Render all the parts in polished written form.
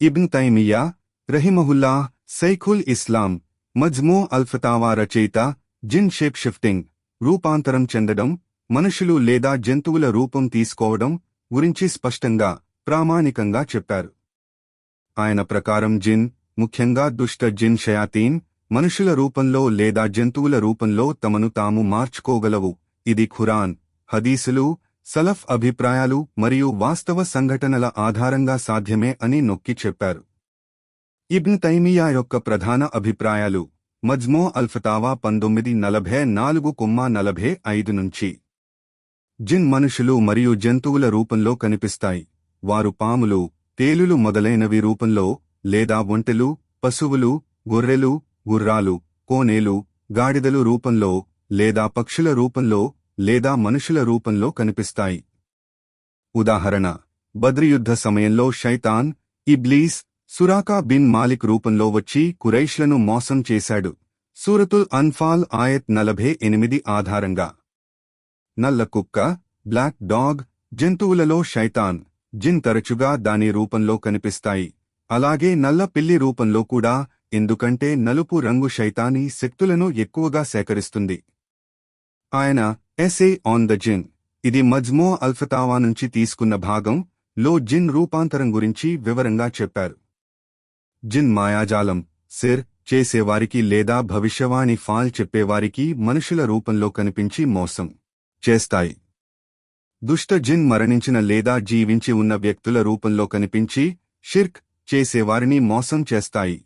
Ibn Taymiyyah రహిమహుల్లా సైఖుల్ ఇస్లాం మజ్మూ అల్ఫతావా రచయిత జిన్ shape shifting రూపాంతరం చెందడం మనుషులు లేదా జంతువుల రూపం తీసుకోవడం గురించి స్పష్టంగా ప్రామాణికంగా చెప్పారు. ఆయన ప్రకారం జిన్, ముఖ్యంగా దుష్ట జిన్ షయాతీన్, మనుషుల రూపంలో లేదా జంతువుల రూపంలో తమను తాము మార్చుకోగలవు. ఇది ఖురాన్, హదీసులు, సలఫ్ అభిప్రాయాలు మరియు వాస్తవ సంఘటనల ఆధారంగా సాధ్యమే అని నొక్కి చెప్పారు. ఇబ్న్ తైమియా యొక్క ప్రధాన అభిప్రాయాలు మజ్మూ అల్ఫతావా 1944-45 నుంచి. జిన్ మనుషులు మరియు జంతువుల రూపంలో కనిపిస్తాయి. వారు పాములు, తేలులు మొదలైనవి రూపంలో, లేదా ఒంటెలు, పశువులు, గొర్రెలు, గుర్రాలు, కోనేలు, గాడిదలు రూపంలో, లేదా పక్షుల రూపంలో, లేదా మనుషుల రూపంలో కనిపిస్తాయి. ఉదాహరణ: బద్ర్ యుద్ధ సమయంలో షైతాన్, ఇబ్లీస్, సురాకా బిన్ మాలిక్ రూపంలో వచ్చి కురైష్లను మోసం చేశాడు. సూరతుల్ అన్ఫాల్ ఆయత్ 48 ఆధారంగా. నల్ల కుక్క, బ్లాక్ డాగ్, జంతువులలో షైతాన్, జిన్ తరచుగా దాని రూపంలో కనిపిస్తాయి. అలాగే నల్ల పిల్లి రూపంలో కూడా, ఎందుకంటే నలుపు రంగు శైతానీ శక్తులను ఎక్కువగా సేకరిస్తుంది. ఆయన ఎస్సే ఆన్ ద జిన్, ఇది మజ్మూ అల్ఫతావా నుంచి తీసుకున్న భాగం లో జిన్ రూపాంతరం గురించి వివరంగా చెప్పారు. జిన్ మాయాజాలం, సిర్ చేసేవారికి లేదా భవిష్యవాణి ఫాల్ చెప్పేవారికి మనుషుల రూపంలో కనిపించి మోసం చేస్తాయి. దుష్ట జిన్ మరణించిన లేదా జీవించి ఉన్న వ్యక్తుల రూపంలో కనిపించి షిర్క్ చేసేవారిని మోసం చేస్తాయి.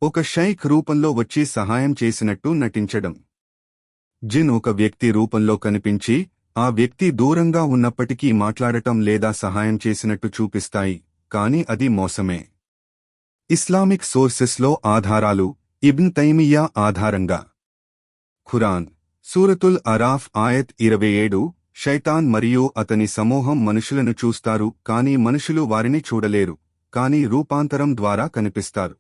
ఒక షైఖ్ రూపంలో వచ్చి సహాయం చేసినట్టు నటించడం. జిన్ ఒక వ్యక్తి రూపంలో కనిపించి ఆ వ్యక్తి దూరంగా ఉన్నప్పటికీ మాట్లాడటం లేదా సహాయం చేసినట్టు చూపిస్తాయి, కాని అది మోసమే. ఇస్లామిక్ సోర్సెస్లో ఆధారాలు ఇబ్న్ తైమియా ఆధారంగా. ఖురాన్, సూరతుల్ అరాఫ్ ఆయత్ 27, షైతాన్ మరియు అతని సమూహం మనుషులను చూస్తారు కాని మనుషులు వారిని చూడలేరు, కాని రూపాంతరం ద్వారా కనిపిస్తారు.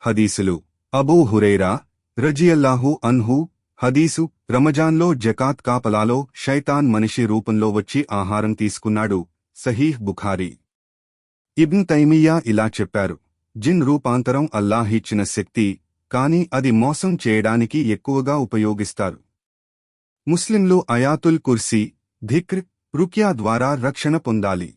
హదీసులు అబూ హురైరా రజియల్లాహు అన్హు హదీసు, రమజాన్లో జకాత్ కాపలాలో షైతాన్ మనిషి రూపంలో వచ్చి ఆహారం తీసుకున్నాడు. సహీహ్ బుఖారీ. ఇబ్న్ తైమియా ఇలా చెప్పారు: జిన్ రూపాంతరం అల్లాహ్ ఇచ్చిన శక్తి, కాని అది మోసం చేయడానికి ఎక్కువగా ఉపయోగిస్తారు. ముస్లింలు అయాతుల్ కుర్సీ, ధిక్ర్, రుక్యా ద్వారా రక్షణ పొందాలి.